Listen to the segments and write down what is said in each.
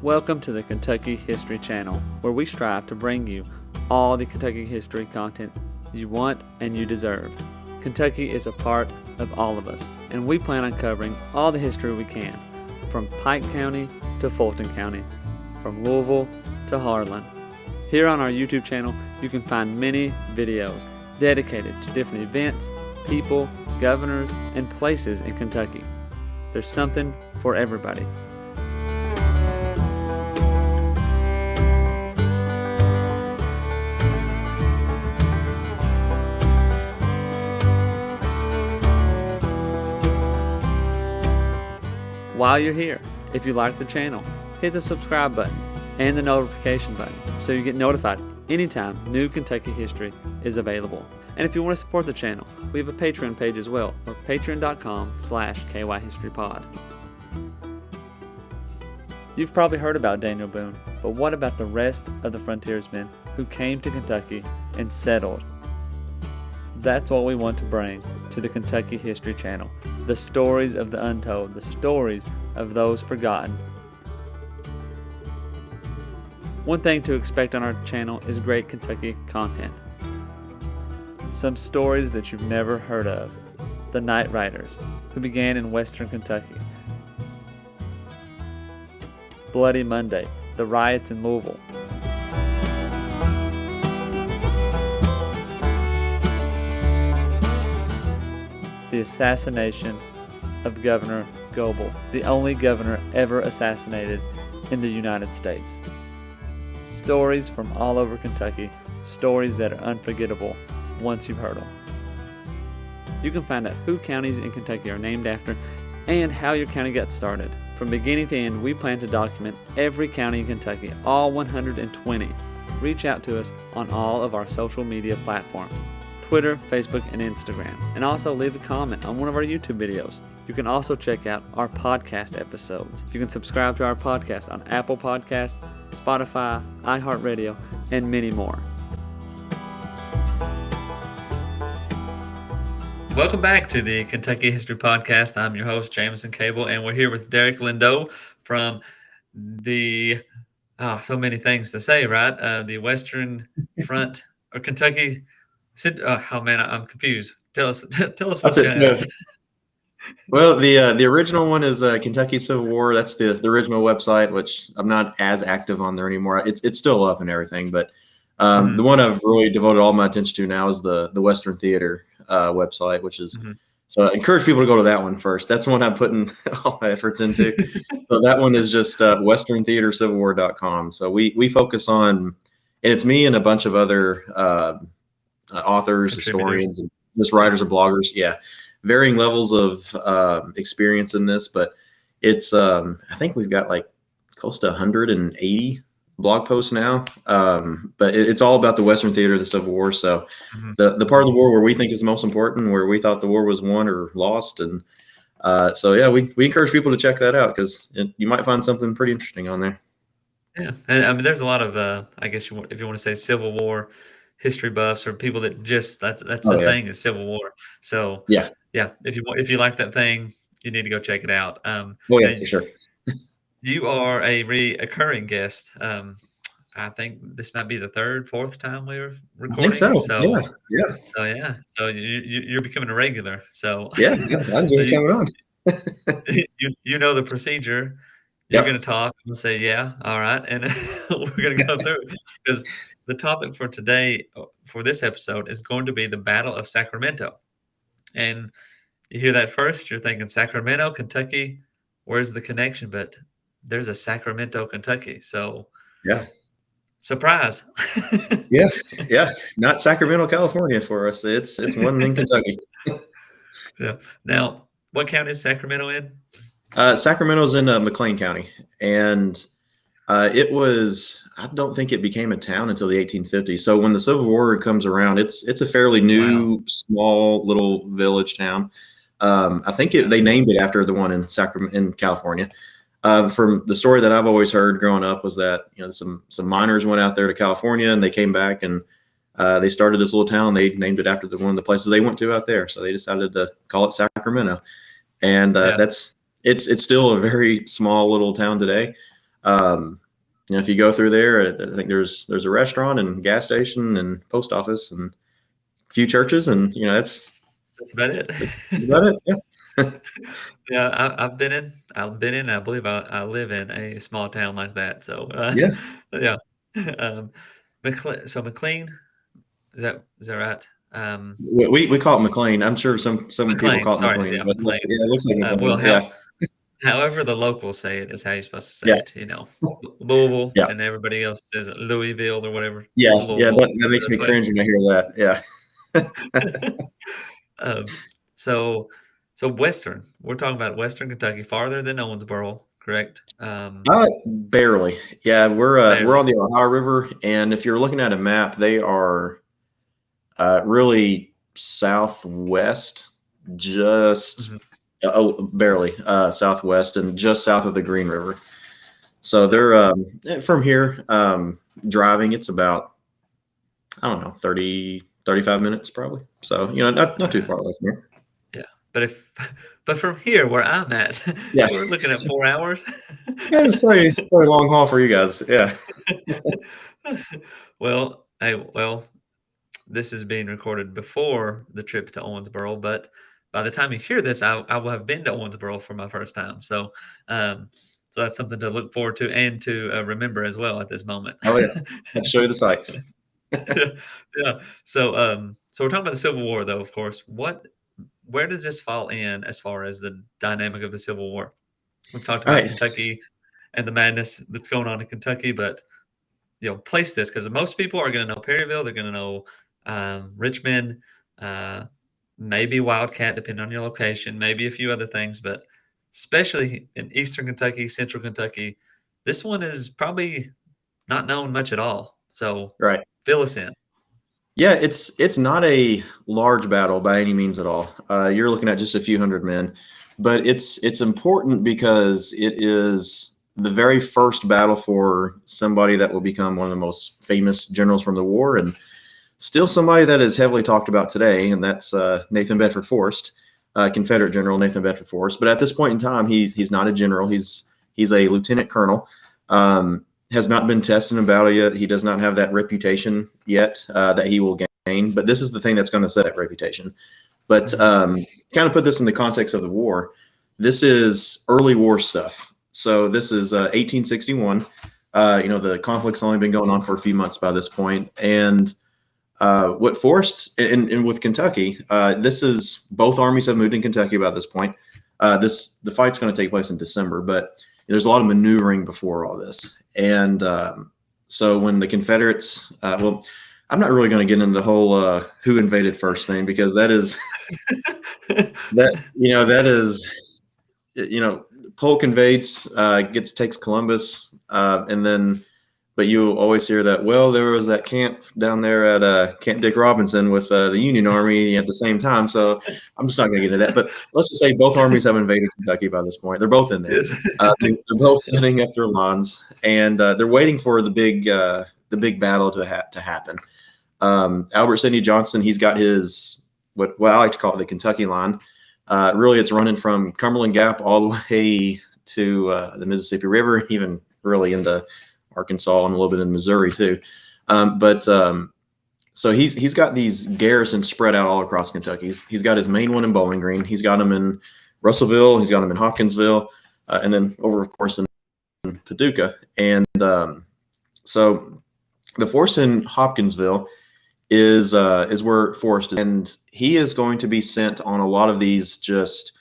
Welcome to the Kentucky History Channel, where we strive to bring you all the Kentucky history content you want and you deserve. Kentucky is a part of all of us, and we plan on covering all the history we can, from Pike County to Fulton County, from Louisville to Harlan. Here on our YouTube channel, you can find many videos dedicated to different events, people, governors, and places in Kentucky. There's something for everybody. While you're here, if you like the channel, hit the subscribe button and the notification button so you get notified anytime new Kentucky history is available. And if you want to support the channel, we have a Patreon page as well, or patreon.com/kyhistorypod. You've probably heard about Daniel Boone, but what about the rest of the frontiersmen who came to Kentucky and settled? That's what we want to bring to the Kentucky History Channel. The stories of the untold, the stories of those forgotten. One thing to expect on our channel is great Kentucky content. Some stories that you've never heard of. The Night Riders, who began in western Kentucky. Bloody Monday, the riots in Louisville. The assassination of Governor Goebel, the only governor ever assassinated in the United States. Stories from all over Kentucky, stories that are unforgettable once you've heard them. You can find out who counties in Kentucky are named after and how your county got started. From beginning to end, we plan to document every county in Kentucky, all 120. Reach out to us on all of our social media platforms. Twitter, Facebook, and Instagram. And also leave a comment on one of our YouTube videos. You can also check out our podcast episodes. You can subscribe to our podcast on Apple Podcasts, Spotify, iHeartRadio, and many more. Welcome back to the Kentucky History Podcast. I'm your host, Jameson Cable, and we're here with Derrick Lindow from the, so many things to say, right? The Western Front, or Kentucky. I'm confused. Tell us what's going on. Well, the original one is Kentucky Civil War. That's the original website, which I'm not as active on there anymore. It's still up and everything, but the one I've really devoted all my attention to now is the Western Theater website, which is so I encourage people to go to that one first. That's the one I'm putting all my efforts into. So that one is just westerntheatercivilwar.com. So we focus on, and it's me and a bunch of other authors, historians, and just writers and bloggers. Yeah. Varying levels of experience in this, but it's, I think we've got like close to 180 blog posts now. But it's all about the Western Theater of the Civil War. So the part of the war where we think is the most important, where we thought the war was won or lost. And so, yeah, we encourage people to check that out because you might find something pretty interesting on there. Yeah. And I mean, there's a lot of, I guess if you want to say Civil War history buffs or people that just that's the thing is Civil War. So yeah, if you like that thing, you need to go check it out. For sure. You are a recurring guest. I think this might be the fourth time we're recording. I think so. So you're becoming a regular. So yeah, I'm just coming on. you know the procedure. You're going to talk and say, yeah, all right. And we're going to go through because the topic for today, for this episode, is going to be the Battle of Sacramento. And you hear that first, you're thinking Sacramento, Kentucky, where's the connection? But there's a Sacramento, Kentucky. So yeah, surprise. yeah. Not Sacramento, California for us. It's one in Kentucky. Yeah. Now, what county is Sacramento in? Sacramento's in McLean County, and it was, I don't think it became a town until the 1850s. So when the Civil War comes around, it's a fairly new, small little village town. I think they named it after the one in Sacramento in California. From the story that I've always heard growing up was that some miners went out there to California and they came back and they started this little town. They named it after one of the places they went to out there. So they decided to call it Sacramento, and it's still a very small little town today. If you go through there, I think there's a restaurant and gas station and post office and a few churches, and that's about it. about it. Yeah. Yeah, I've been in, I believe I live in a small town like that. So, Yeah. yeah. Um, McLean, is that right? We call it McLean. I'm sure some people McLean, call it sorry, McLean, yeah, but yeah, McLean. it looks like Well, McLean. Yeah. however the locals say it is how you're supposed to say Yeah. it. Louisville, Yeah. and everybody else says it Louisville or whatever. Yeah. It's Yeah. Louisville. That makes me That's way. cringe when I hear that. Yeah. Um, so, so Western. We're talking about Western Kentucky, farther than Owensboro, correct? Barely. Yeah, we're Barely. on the Ohio River, and if you're looking at a map, they are really southwest, just Mhm. barely southwest, and just south of the Green River. So they're from here driving. It's about, I don't know, 35 minutes probably. So not too far away from here. Yeah, but from here where I'm at, Yeah, we're looking at 4 hours. yeah, it's probably a long haul for you guys. Yeah. Well, this is being recorded before the trip to Owensboro, but by the time you hear this, I will have been to Owensboro for my first time. Um, so that's something to look forward to and to remember as well at this moment. Oh yeah. Let's show you the sights. Yeah. So we're talking about the Civil War, though, of course. Where does this fall in as far as the dynamic of the Civil War? We've talked All about right. Kentucky and the madness that's going on in Kentucky, but place this because most people are going to know Perryville. They're going to know Richmond, uh, maybe Wildcat, depending on your location, maybe a few other things, but especially in Eastern Kentucky, Central Kentucky, this one is probably not known much at all. So Right. fill us in. Yeah, it's not a large battle by any means at all. You're looking at just a few hundred men, but it's important because it is the very first battle for somebody that will become one of the most famous generals from the war, and still somebody that is heavily talked about today, and that's Nathan Bedford Forrest, Confederate General Nathan Bedford Forrest. But at this point in time, he's not a general. He's a lieutenant colonel. Has not been tested in battle yet. He does not have that reputation yet that he will gain. But this is the thing that's going to set that reputation. But kind of put this in the context of the war. This is early war stuff. So this is 1861. The conflict's only been going on for a few months by this point. And what Forrest and with Kentucky, this is both armies have moved in Kentucky by this point. The fight's going to take place in December, but there's a lot of maneuvering before all this. And so when the Confederates, I'm not really going to get into the whole who invaded first thing, because that is Polk invades, takes Columbus, and then, but you always hear that, well, there was that camp down there at Camp Dick Robinson with the Union Army at the same time. So I'm just not going to get into that. But let's just say both armies have invaded Kentucky by this point. They're both in there. They're both setting up their lawns, and they're waiting for the big battle to happen. Albert Sidney Johnston, he's got his what I like to call it the Kentucky line. Really, it's running from Cumberland Gap all the way to the Mississippi River, even really into Arkansas and a little bit in Missouri too. So he's got these garrisons spread out all across Kentucky. He's got his main one in Bowling Green. He's got them in Russellville. He's got them in Hopkinsville, and then over, of course, in Paducah. And so the force in Hopkinsville is where Forrest is, and he is going to be sent on a lot of these just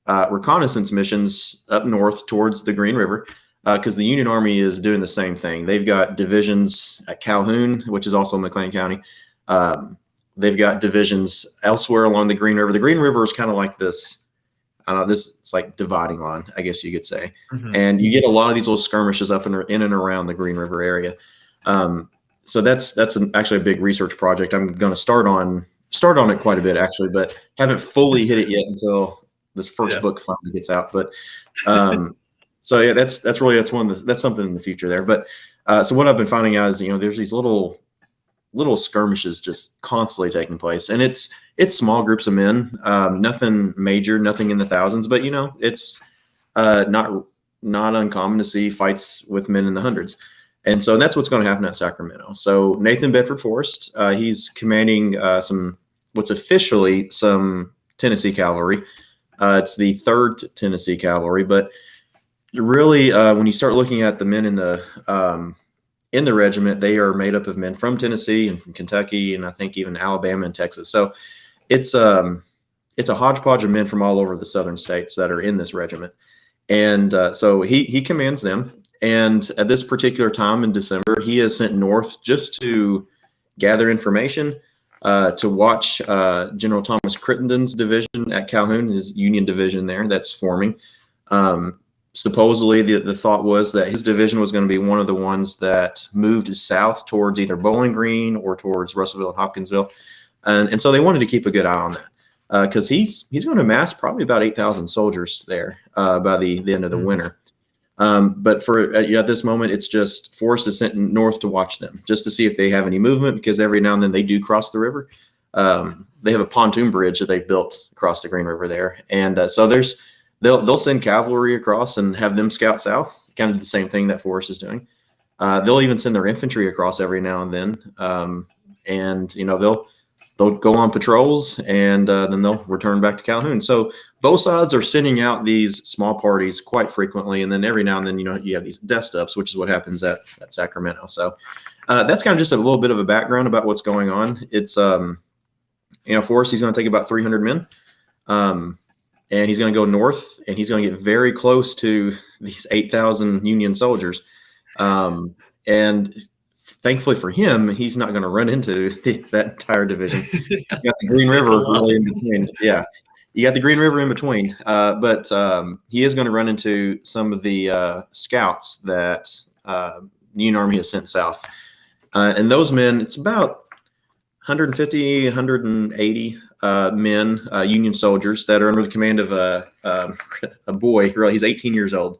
reconnaissance missions up north towards the Green River, because the Union Army is doing the same thing. They've got divisions at Calhoun, which is also in McLean County. They've got divisions elsewhere along the Green River. The Green River is kind of like this, I don't know, it's like dividing line, I guess you could say. Mm-hmm. And you get a lot of these little skirmishes up in and around the Green River area. So that's actually a big research project. I'm going to start on it quite a bit, actually, but haven't fully hit it yet until this first book finally gets out. But so yeah, that's something in the future there. But so what I've been finding out is, there's these little skirmishes just constantly taking place, and it's small groups of men, nothing major, nothing in the thousands, but it's not not uncommon to see fights with men in the hundreds. And so that's what's going to happen at Sacramento. So Nathan Bedford Forrest, he's commanding what's officially some Tennessee cavalry. It's the 3rd Tennessee Cavalry, but really, when you start looking at the men in the regiment, they are made up of men from Tennessee and from Kentucky, and I think even Alabama and Texas. So it's a hodgepodge of men from all over the southern states that are in this regiment. And so he commands them. And at this particular time in December, he is sent north just to gather information, to watch General Thomas Crittenden's division at Calhoun, his Union division there that's forming. Supposedly, the thought was that his division was going to be one of the ones that moved south towards either Bowling Green or towards Russellville and Hopkinsville. And so they wanted to keep a good eye on that because he's going to amass probably about 8,000 soldiers there by the end of the winter. But for at this moment, it's just Forrest is sent north to watch them, just to see if they have any movement, because every now and then they do cross the river. They have a pontoon bridge that they've built across the Green River there, and so they'll send cavalry across and have them scout south, kind of the same thing that Forrest is doing. They'll even send their infantry across every now and then, and they'll go on patrols, and then they'll return back to Calhoun. So both sides are sending out these small parties quite frequently, and then every now and then, you have these dust-ups, which is what happens at Sacramento. So that's kind of just a little bit of a background about what's going on. It's Forrest, he's going to take about 300 men, and he's going to go north, and he's going to get very close to these 8,000 Union soldiers, and thankfully for him, he's not going to run into that entire division. You got the Green River really in between. Yeah, you got the Green River in between. But he is going to run into some of the scouts that the Union Army has sent south. And those men, it's about 150, 180 men, Union soldiers that are under the command of a boy. Really, he's 18 years old.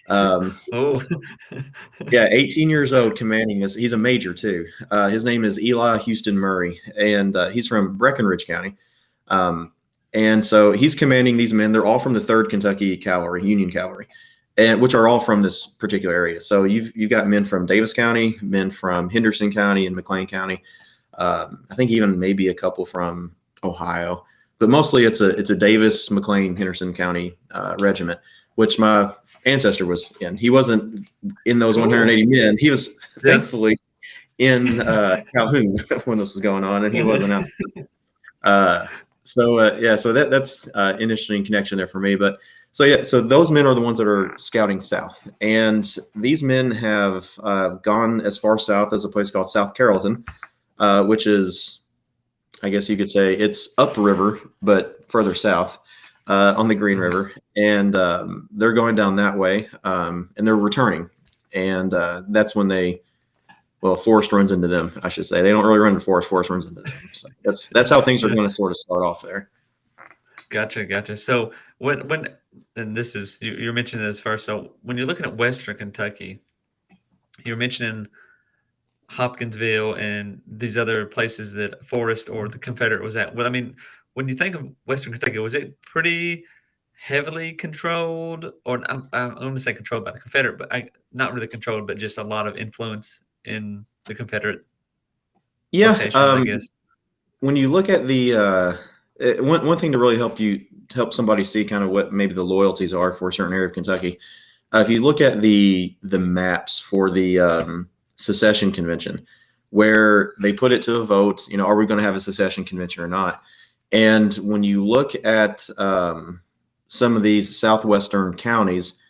Yeah, 18 years old, commanding this. He's a major too. His name is Eli Houston Murray, and he's from Breckinridge County. And so he's commanding these men. They're all from the 3rd Kentucky Cavalry, Union Cavalry, and which are all from this particular area. So you've got men from Davis County, men from Henderson County and McLean County. I think even maybe a couple from Ohio, but mostly it's a Davis, McLean, Henderson County regiment, which my ancestor was in. He wasn't in those 180 men. He was thankfully in Calhoun when this was going on, and he wasn't out. So that's an interesting connection there for me. But so those men are the ones that are scouting south, and these men have gone as far south as a place called South Carrollton, which is, I guess you could say, it's upriver but further south. On the Green River, and they're going down that way, and they're returning, and that's when Forrest runs into them, I should say. They don't really run into Forrest runs into them. So that's how things are going to sort of start off there. Gotcha. So when and this is you're mentioning this first. So when you're looking at Western Kentucky, you're mentioning Hopkinsville and these other places that Forrest or the Confederate was at. Well, I mean, when you think of Western Kentucky, was it pretty heavily controlled, or I'm going to say controlled by the Confederate, but not really controlled, but just a lot of influence in the Confederate? Yeah, I guess. When you look at the one thing to really help somebody see kind of what maybe the loyalties are for a certain area of Kentucky, if you look at the maps for the secession convention, where they put it to a vote, are we going to have a secession convention or not? And when you look at some of these southwestern counties,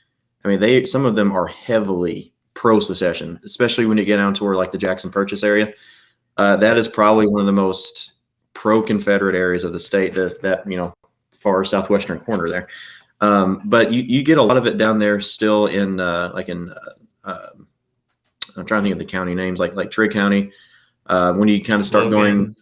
I mean, some of them are heavily pro-secession, especially when you get down toward like the Jackson Purchase area. That is probably one of the most pro-Confederate areas of the state, that far southwestern corner there. But you get a lot of it down there still in I'm trying to think of the county names, like Trigg County. When you kind of start going.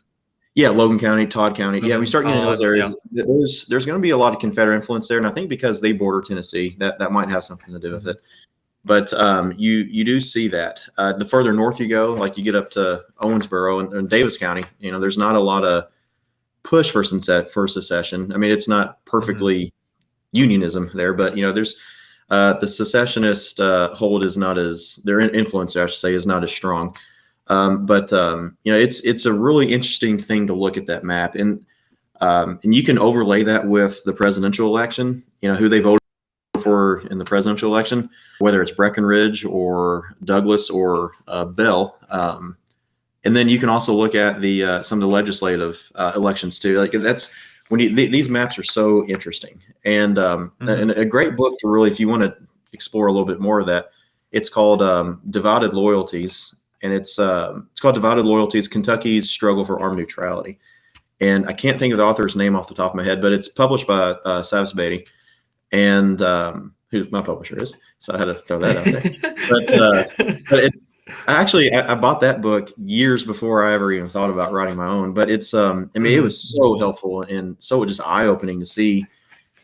Yeah, Logan County, Todd County. Yeah, we start getting into those areas. Yeah. There's going to be a lot of Confederate influence there, and I think because they border Tennessee, that might have something to do with it. But you do see that. The further north you go, like you get up to Owensboro and Davis County, there's not a lot of push for secession. I mean, it's not perfectly unionism there, but there's The secessionist hold is not as their influence, I should say, is not as strong. But it's a really interesting thing to look at that map, and you can overlay that with the presidential election. Who they voted for in the presidential election, whether it's Breckinridge or Douglas or Bell. And then you can also look at the some of the legislative elections too. Like that's when these maps are so interesting, and a great book to really, if you want to explore a little bit more of that, it's called Divided Loyalties, and it's called Divided Loyalties: Kentucky's Struggle for Armed Neutrality. And I can't think of the author's name off the top of my head, but it's published by Savas Beatty, and who my publisher is. So I had to throw that out there. But it's I bought that book years before I ever even thought about writing my own. But it's it was so helpful and so just eye opening to see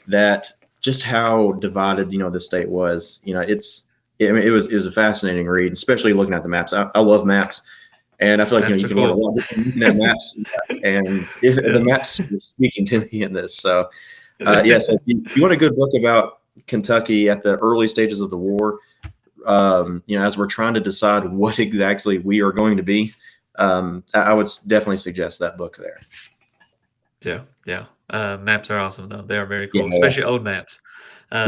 that just how divided the state was. It was a fascinating read, especially looking at the maps. I love maps. And I feel like you can learn a lot looking at maps, and the maps are speaking to me in this. So, so if you want a good book about Kentucky at the early stages of the war, as we're trying to decide what exactly we are going to be, I would definitely suggest that book there. Yeah. Maps are awesome though; they are very cool, especially old maps. I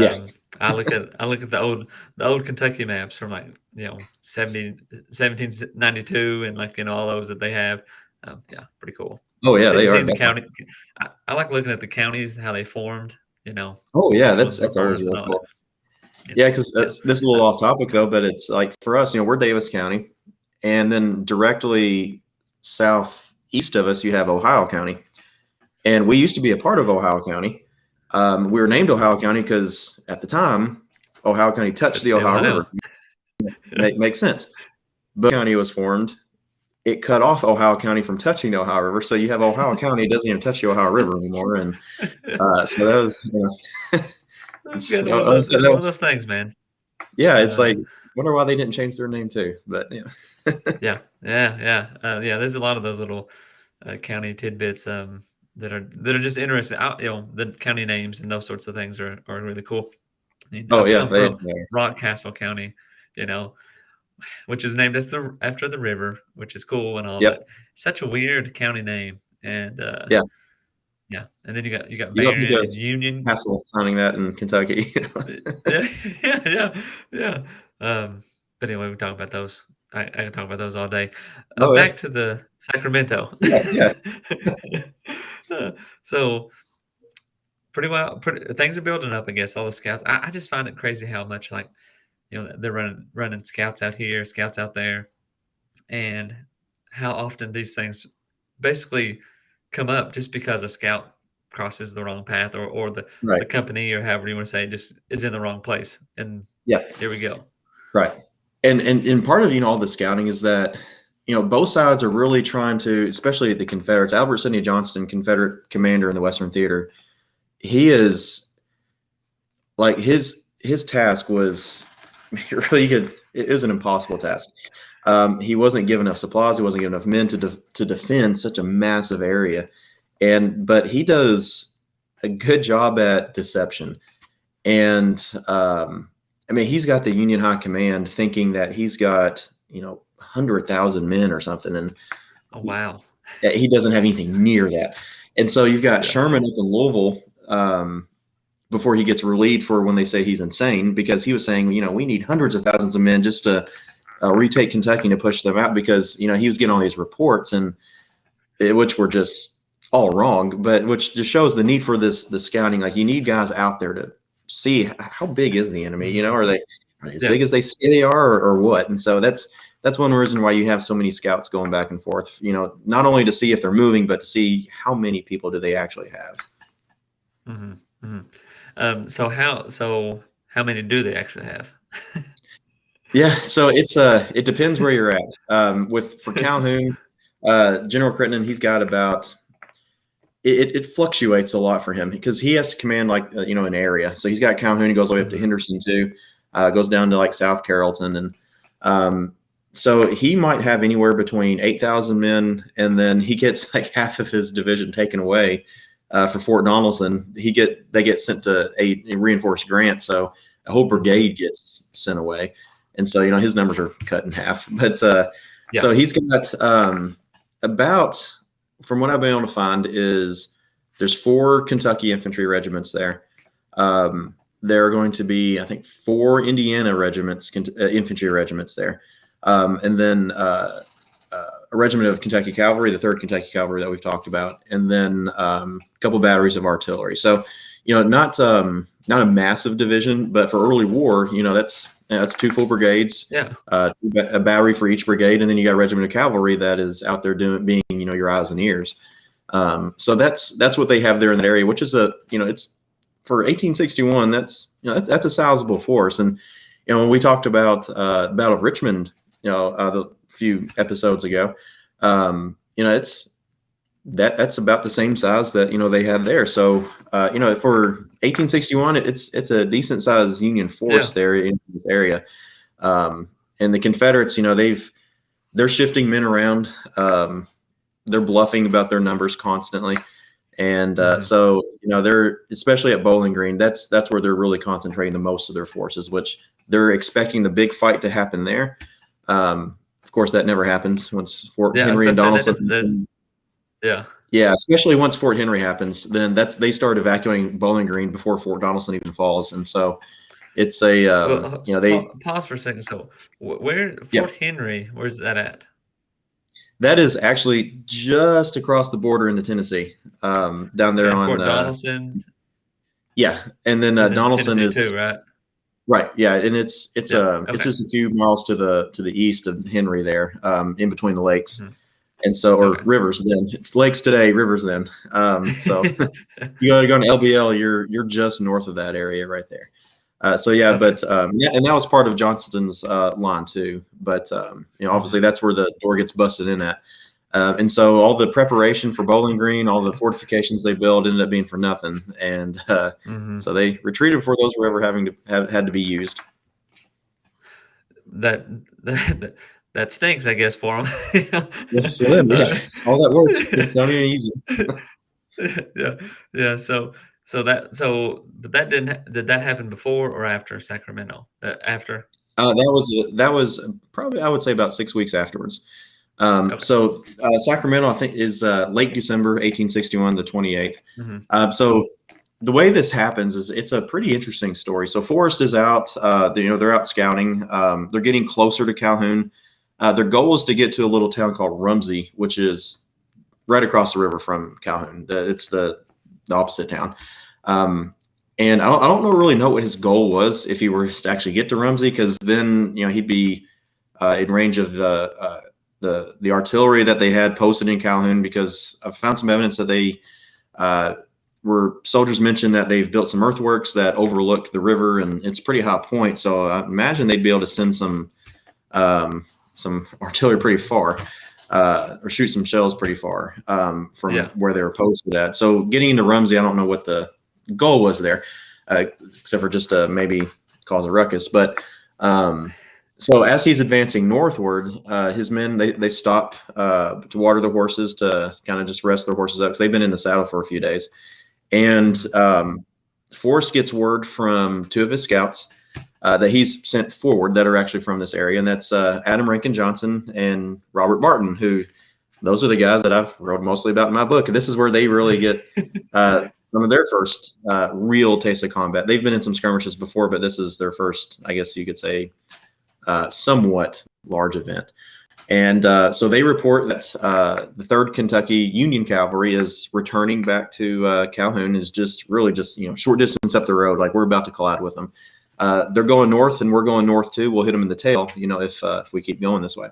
look at the old Kentucky maps from 1792 and all those that they have. Pretty cool. Oh yeah, they are. The county. I like looking at the counties, how they formed. Oh yeah, that's always really cool. Yeah, because this is a little off topic though, but it's like for us, we're Davis County, and then directly southeast of us, you have Ohio County, and we used to be a part of Ohio County. We were named Ohio County because at the time, Ohio County touched the Ohio River. Makes sense. But county was formed. It cut off Ohio County from touching the Ohio River. So you have Ohio County, it doesn't even touch the Ohio River anymore. And so that was, that's good. One of those things, man. Yeah, it's like, wonder why they didn't change their name too. But yeah. There's a lot of those little county tidbits that are just interesting. The county names and those sorts of things are really cool. Rockcastle County, which is named after the river, which is cool and all. Yep. But such a weird county name, and and then you got Marion and Union Castle sounding that in Kentucky. Yeah. But anyway, we talk about those. I can talk about those all day. Back to the Sacramento. Yeah. So pretty well. Things are building up, I guess. All the scouts. I just find it crazy how much they're running scouts out here, scouts out there, and how often these things basically come up just because a scout crosses the wrong path or the company or however you want to say it just is in the wrong place. And here we go. Right. And part of all the scouting is that both sides are really trying to, especially the Confederates. Albert Sidney Johnston, Confederate commander in the Western Theater, he is like his task was really good. It was an impossible task. He wasn't given enough supplies. He wasn't given enough men to defend such a massive area, but he does a good job at deception. And he's got the Union High Command thinking that he's got 100,000 men or something, and wow, he doesn't have anything near that. And so you've got Sherman up in Louisville before he gets relieved for when they say he's insane, because he was saying, we need hundreds of thousands of men just to retake Kentucky and to push them out, because he was getting all these reports which were just all wrong, but which just shows the need for the scouting. Like, you need guys out there to see how big is the enemy. Are they as big as they say they are, or what? And so that's one reason why you have so many scouts going back and forth. Not only to see if they're moving, but to see how many people do they actually have. Mm-hmm. Mm-hmm. So how many do they actually have? Yeah, so it depends where you're at. For Calhoun, General Crittenden, he's got about. It fluctuates a lot for him because he has to command an area. So he's got Calhoun. He goes all the way up to Henderson too. Goes down to South Carrollton, and so he might have anywhere between 8,000 men, and then he gets half of his division taken away for Fort Donelson. They get sent to a reinforced Grant. So a whole brigade gets sent away. And so, his numbers are cut in half. But so he's got about, from what I've been able to find, is there's 4 Kentucky infantry regiments there. There are going to be, I think, 4 Indiana regiments, infantry regiments there. And then a regiment of Kentucky Cavalry, the 3rd Kentucky Cavalry that we've talked about, and then a couple batteries of artillery. So, not a massive division, but for early war, that's 2 full brigades, a battery for each brigade, and then you got a regiment of cavalry that is out there being your eyes and ears. So that's what they have there in that area, which is it's for 1861. That's a sizable force. And when we talked about Battle of Richmond, the few episodes ago, that's about the same size that they had there. So for 1861, it's a decent sized Union force there in this area. And the Confederates, they're shifting men around. They're bluffing about their numbers constantly. And so they're, especially at Bowling Green, that's where they're really concentrating the most of their forces, which they're expecting the big fight to happen there. Of course, that never happens once Fort Henry and Donelson. Yeah, especially once Fort Henry happens, then they start evacuating Bowling Green before Fort Donelson even falls, and so it's a they pause for a second. So where Fort Henry? Where's that at? That is actually just across the border into Tennessee, down there on Fort Donelson. And then Donelson is too, right? Right, yeah, and it's it's just a few miles to the east of Henry there, in between the lakes. And so, or rivers then. It's lakes today, rivers then. So you got to go to LBL, you're just north of that area right there. And that was part of Johnston's line too. But obviously that's where the door gets busted in at. And so all the preparation for Bowling Green, all the fortifications they built ended up being for nothing. And so they retreated before those were ever had to be used. That stinks, I guess, for them. All that works. It's not even easy. But that did that happen before or after Sacramento? After? That was probably, I would say, about 6 weeks afterwards. So Sacramento, I think, is late December 1861, the 28th. So the way this happens is it's a pretty interesting story. So Forrest is out. They're out scouting. They're getting closer to Calhoun. Their goal is to get to a little town called Rumsey, which is right across the river from Calhoun. It's the opposite town. And I don't really know what his goal was if he were to actually get to Rumsey, because then he'd be in range of the artillery that they had posted in Calhoun, because I've found some evidence that they soldiers mentioned that they've built some earthworks that overlook the river, and it's a pretty high point. So I imagine they'd be able to send some artillery pretty far, or shoot some shells pretty far from where they were posted at. So getting into Rumsey, I don't know what the goal was there, except for just to maybe cause a ruckus. But so as he's advancing northward, his men, they stop to water the horses, to kind of just rest their horses up, because they've been in the saddle for a few days. And Forrest gets word from 2 of his scouts that he's sent forward that are actually from this area, and that's Adam Rankin Johnson and Robert Barton, who those are the guys that I've wrote mostly about in my book. And this is where they really get some of their first real taste of combat. They've been in some skirmishes before, but this is their first, I guess you could say, somewhat large event. And so they report that the 3rd Kentucky Union Cavalry is returning back to Calhoun, is just short distance up the road, like we're about to collide with them. They're going north, and we're going north too. We'll hit them in the tail, if we keep going this way.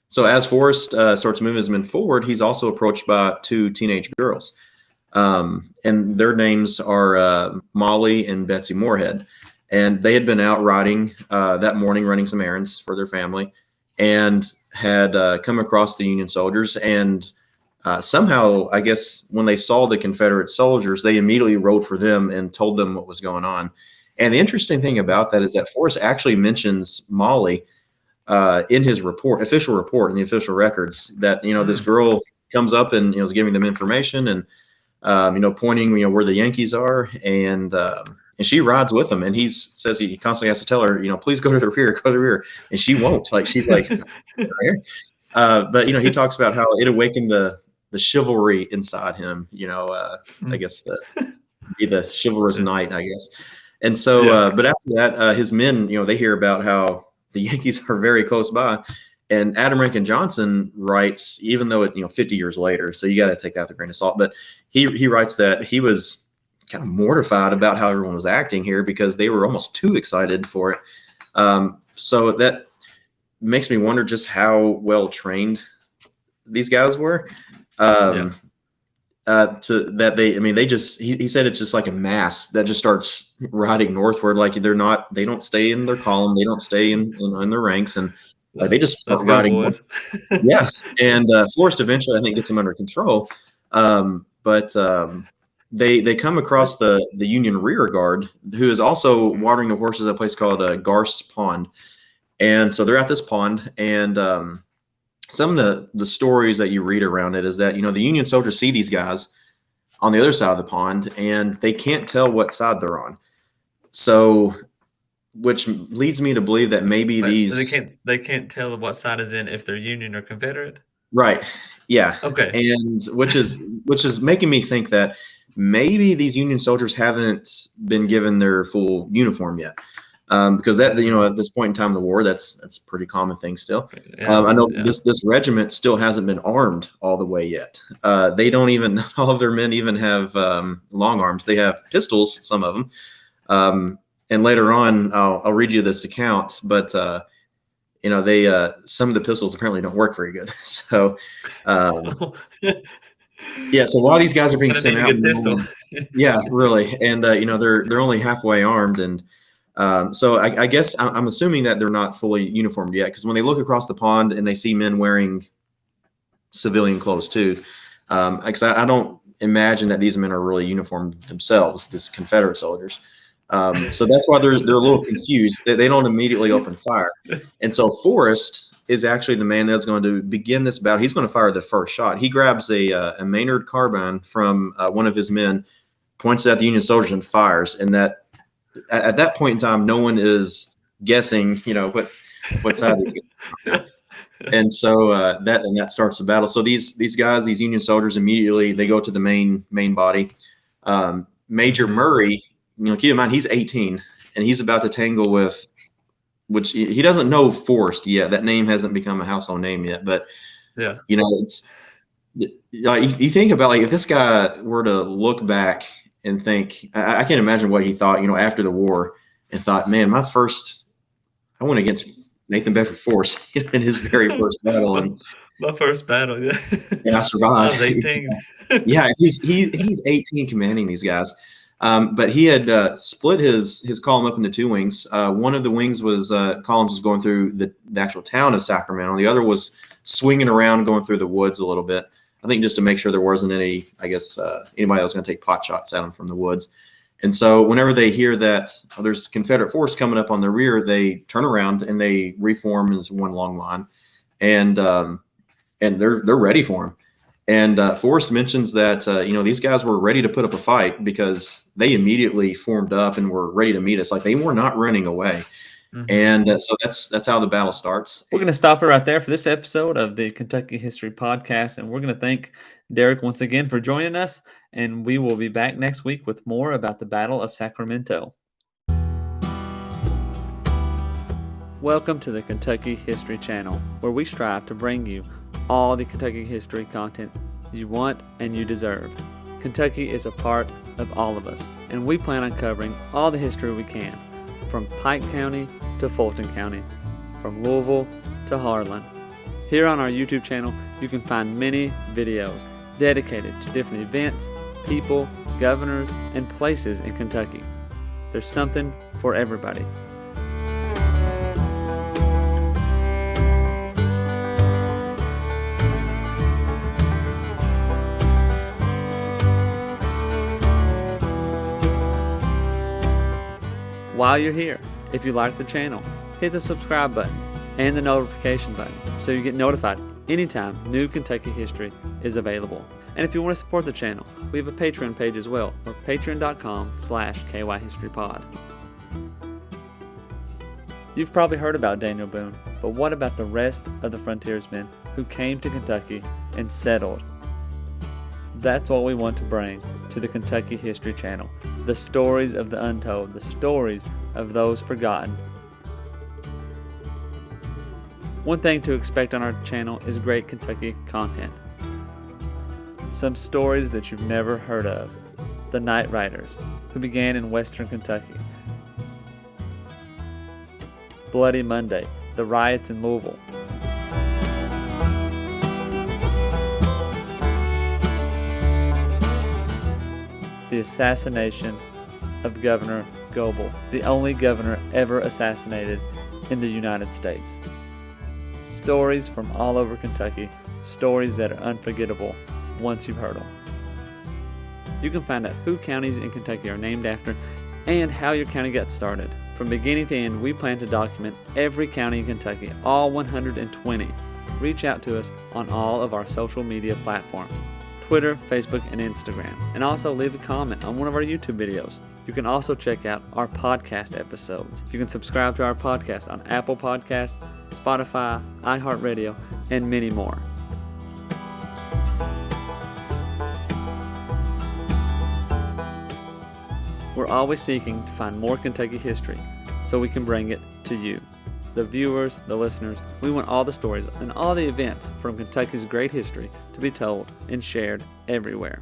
So as Forrest starts moving his men forward, he's also approached by 2 teenage girls, and their names are Molly and Betsy Moorhead. And they had been out riding that morning, running some errands for their family, and had come across the Union soldiers. And somehow, I guess, when they saw the Confederate soldiers, they immediately rode for them and told them what was going on. And the interesting thing about that is that Forrest actually mentions Molly in his official report in the official records, that, this girl comes up and, is giving them information and, pointing, where the Yankees are. And and she rides with him. And he says he constantly has to tell her, please go to the rear, go to the rear, and she won't. Like she's like, but he talks about how it awakened the chivalry inside him. I guess be the chivalrous knight, I guess. And so, but after that, his men, they hear about how the Yankees are very close by. And Adam Rankin Johnson writes, even though 50 years later, so you got to take that with a grain of salt, but he writes that he was kind of mortified about how everyone was acting here because they were almost too excited for it. So that makes me wonder just how well trained these guys were. He said it's just like a mass that just starts riding northward. Like they don't stay in their column. They don't stay in their ranks. And they just start riding. Yeah. And Forrest eventually, I think, gets them under control. But they come across the Union rear guard, who is also watering the horses at a place called Garce Pond. And so they're at this pond, and some of the stories that you read around it is that, the Union soldiers see these guys on the other side of the pond and they can't tell what side they're on. So, which leads me to believe that maybe they can't tell what side is in if they're Union or Confederate. Right. Yeah. Okay. And which is making me think that maybe these Union soldiers haven't been given their full uniform yet. Because that, at this point in time in the war, that's a pretty common thing still. I know this regiment still hasn't been armed all the way yet. They don't even, all of their men even have long arms. They have pistols, some of them. And later on, I'll read you this account, but they some of the pistols apparently don't work very good. So, yeah. So while these guys are being sent out, yeah, really, and they're only halfway armed, and so I guess I'm assuming that they're not fully uniformed yet, because when they look across the pond and they see men wearing civilian clothes too, because I don't imagine that these men are really uniformed themselves, these Confederate soldiers. So that's why they're a little confused. They don't immediately open fire. And so Forrest is actually the man that's going to begin this battle. He's going to fire the first shot. He grabs a Maynard carbine from one of his men, points it at the Union soldiers, and fires. And that at that point in time, no one is guessing, what side is going. And so that starts the battle. So these guys, these Union soldiers, immediately they go to the main body. Major Murray, keep in mind he's 18 and he's about to tangle with, which he doesn't know Forrest yet. That name hasn't become a household name yet. But it's you think about, like, if this guy were to look back and think, I can't imagine what he thought, after the war, and thought, man, I went against Nathan Bedford Forrest in his very first battle. And my first battle, yeah. And I survived. I was 18. Yeah, he's 18 commanding these guys. But he had split his column up into two wings. One of the wings columns was going through the actual town of Sacramento. The other was swinging around, going through the woods a little bit. I think just to make sure there wasn't any, anybody that was going to take pot shots at them from the woods. And so whenever they hear that there's Confederate force coming up on the rear, they turn around and they reform as one long line, and they're ready for him. And Forrest mentions that these guys were ready to put up a fight because they immediately formed up and were ready to meet us. Like, they were not running away. Mm-hmm. And so that's how the battle starts. We're going to stop it right there for this episode of the Kentucky History Podcast, and we're going to thank Derrick once again for joining us. And we will be back next week with more about the Battle of Sacramento. Welcome to the Kentucky History Channel, where we strive to bring you all the Kentucky history content you want and you deserve. Kentucky is a part of all of us, and we plan on covering all the history we can, from Pike County to Fulton County, from Louisville to Harlan. Here on our YouTube channel, you can find many videos dedicated to different events, people, governors, and places in Kentucky. There's something for everybody. While you're here, if you like the channel, hit the subscribe button and the notification button so you get notified anytime new Kentucky history is available. And if you want to support the channel, we have a Patreon page as well, or patreon.com/kyhistorypod. You've probably heard about Daniel Boone, but what about the rest of the frontiersmen who came to Kentucky and settled? That's what we want to bring to the Kentucky History Channel. The stories of the untold, the stories of those forgotten. One thing to expect on our channel is great Kentucky content. Some stories that you've never heard of. The Night Riders, who began in western Kentucky. Bloody Monday, the riots in Louisville. The assassination of Governor Goebel, the only governor ever assassinated in the United States. Stories from all over Kentucky, stories that are unforgettable once you've heard them. You can find out who counties in Kentucky are named after and how your county got started. From beginning to end, we plan to document every county in Kentucky, all 120. Reach out to us on all of our social media platforms, Twitter, Facebook, and Instagram. And also leave a comment on one of our YouTube videos. You can also check out our podcast episodes. You can subscribe to our podcast on Apple Podcasts, Spotify, iHeartRadio, and many more. We're always seeking to find more Kentucky history so we can bring it to you, the viewers, the listeners. We want all the stories and all the events from Kentucky's great history to be told and shared everywhere.